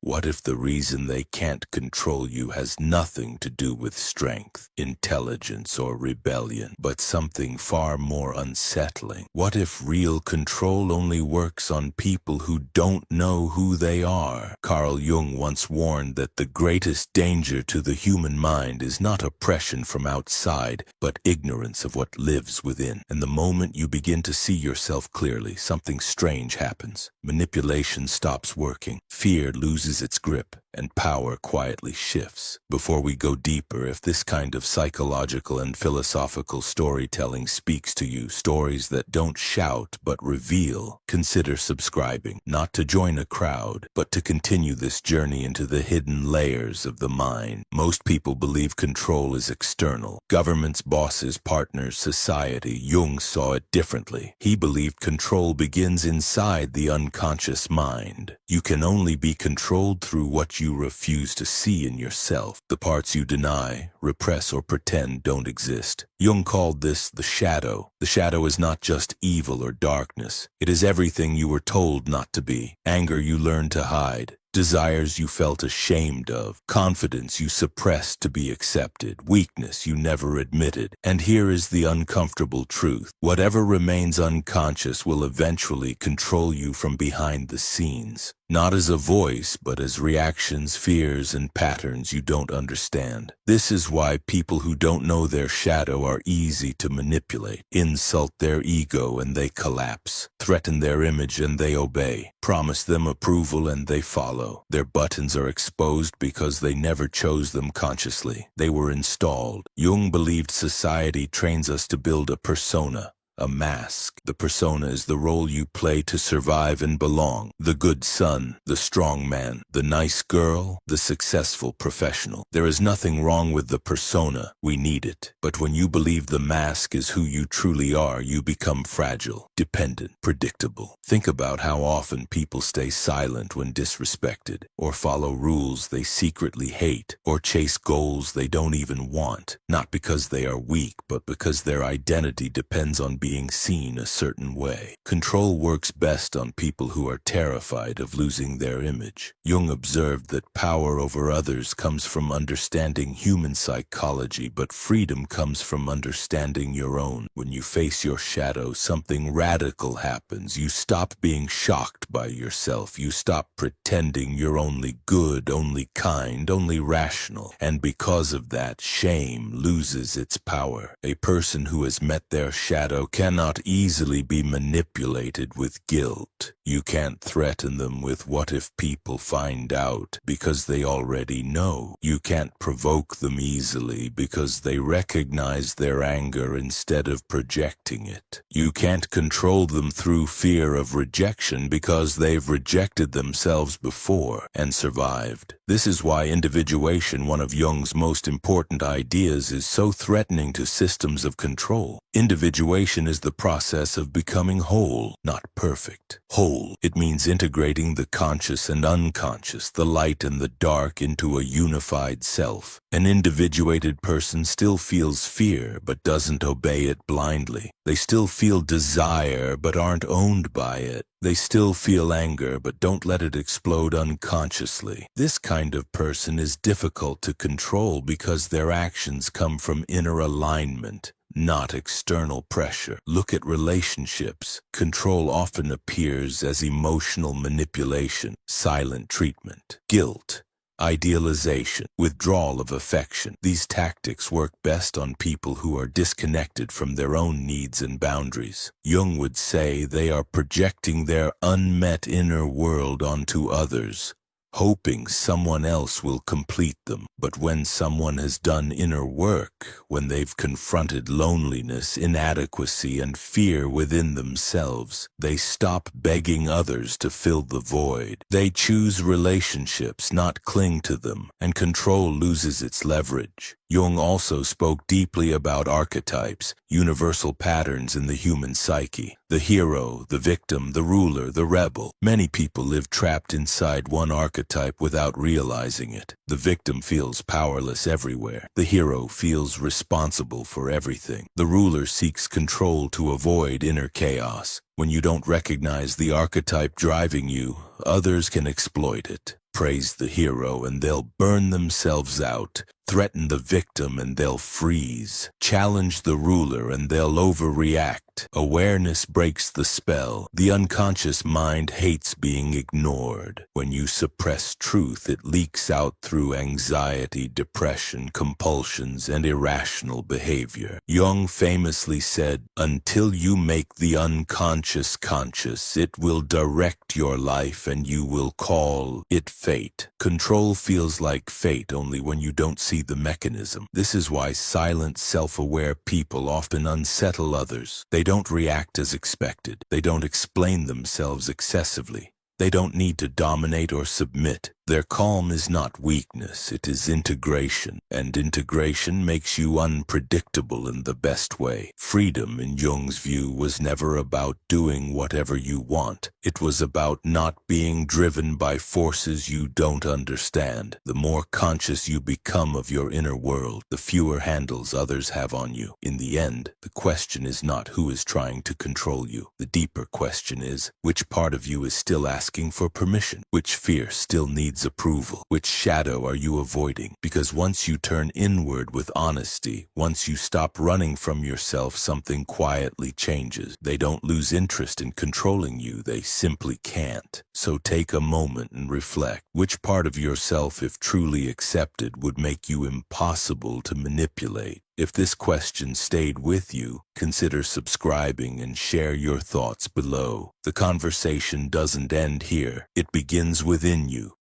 What if the reason they can't control you has nothing to do with strength, intelligence, or rebellion, but something far more unsettling? What if real control only works on people who don't know who they are? Carl Jung once warned that the greatest danger to the human mind is not oppression from outside, but ignorance of what lives within. And the moment you begin to see yourself clearly, something strange happens. Manipulation stops working, fear loses its grip, and power quietly shifts. Before we go deeper, if this kind of psychological and philosophical storytelling speaks to you, stories that don't shout but reveal, consider subscribing, not to join a crowd, but to continue this journey into the hidden layers of the mind. Most people believe control is external. Governments, bosses, partners, society. Jung saw it differently. He believed control begins inside the unconscious mind. You can only be controlled through what you refuse to see in yourself. The parts you deny, repress, or pretend don't exist. Jung called this the shadow. The shadow is not just evil or darkness. It is everything you were told not to be. Anger you learned to hide. Desires you felt ashamed of, confidence you suppressed to be accepted, weakness you never admitted. And here is the uncomfortable truth. Whatever remains unconscious will eventually control you from behind the scenes. Not as a voice, but as reactions, fears, and patterns you don't understand. This is why people who don't know their shadow are easy to manipulate. Insult their ego and they collapse. Threaten their image and they obey. Promise them approval and they follow. Their buttons are exposed because they never chose them consciously. They were installed. Jung believed society trains us to build a persona, a mask. The persona is the role you play to survive and belong. The good son, the strong man, the nice girl, the successful professional. There is nothing wrong with the persona. We need it. But when you believe the mask is who you truly are, you become fragile, dependent, predictable. Think about how often people stay silent when disrespected, or follow rules they secretly hate, or chase goals they don't even want. Not because they are weak, but because their identity depends on being seen a certain way. Control works best on people who are terrified of losing their image. Jung observed that power over others comes from understanding human psychology, but freedom comes from understanding your own. When you face your shadow, something radical happens. You stop being shocked by yourself. You stop pretending you're only good, only kind, only rational. And because of that, shame loses its power. A person who has met their shadow cannot easily be manipulated with guilt. You can't threaten them with "what if people find out," because they already know. You can't provoke them easily because they recognize their anger instead of projecting it. You can't control them through fear of rejection because they've rejected themselves before and survived. This is why individuation, one of Jung's most important ideas, is so threatening to systems of control. Individuation is the process of becoming whole, not perfect. Whole, it means integrating the conscious and unconscious, the light and the dark into a unified self. An individuated person still feels fear but doesn't obey it blindly. They still feel desire but aren't owned by it. They still feel anger but don't let it explode unconsciously. This kind of person is difficult to control because their actions come from inner alignment, not external pressure. Look at relationships. Control often appears as emotional manipulation, silent treatment, guilt, idealization, withdrawal of affection. These tactics work best on people who are disconnected from their own needs and boundaries. Jung would say they are projecting their unmet inner world onto others, hoping someone else will complete them. But when someone has done inner work, when they've confronted loneliness, inadequacy, and fear within themselves, they stop begging others to fill the void. They choose relationships, not cling to them, and control loses its leverage. Jung also spoke deeply about archetypes, universal patterns in the human psyche. The hero, the victim, the ruler, the rebel. Many people live trapped inside one archetype without realizing it. The victim feels powerless everywhere. The hero feels responsible for everything. The ruler seeks control to avoid inner chaos. When you don't recognize the archetype driving you, others can exploit it. praise the hero and they'll burn themselves out. Threaten the victim and they'll freeze. Challenge the ruler and they'll overreact. Awareness breaks the spell. The unconscious mind hates being ignored. When you suppress truth, it leaks out through anxiety, depression, compulsions, and irrational behavior. Jung famously said, "Until you make the unconscious conscious, it will direct your life and you will call it fate." Control feels like fate only when you don't see the mechanism. This is why silent, self-aware people often unsettle others. They don't react as expected. They don't explain themselves excessively. They don't need to dominate or submit. Their calm is not weakness, it is integration, and integration makes you unpredictable in the best way. Freedom, in Jung's view, was never about doing whatever you want. It was about not being driven by forces you don't understand. The more conscious you become of your inner world, the fewer handles others have on you. In the end, the question is not who is trying to control you. The deeper question is, which part of you is still asking for permission? Which fear still needs approval? Which shadow are you avoiding? Because once you turn inward with honesty, once you stop running from yourself, something quietly changes. They don't lose interest in controlling you, they simply can't. So take a moment and reflect. Which part of yourself, if truly accepted, would make you impossible to manipulate? If this question stayed with you, consider subscribing and share your thoughts below. The conversation doesn't end here. It begins within you.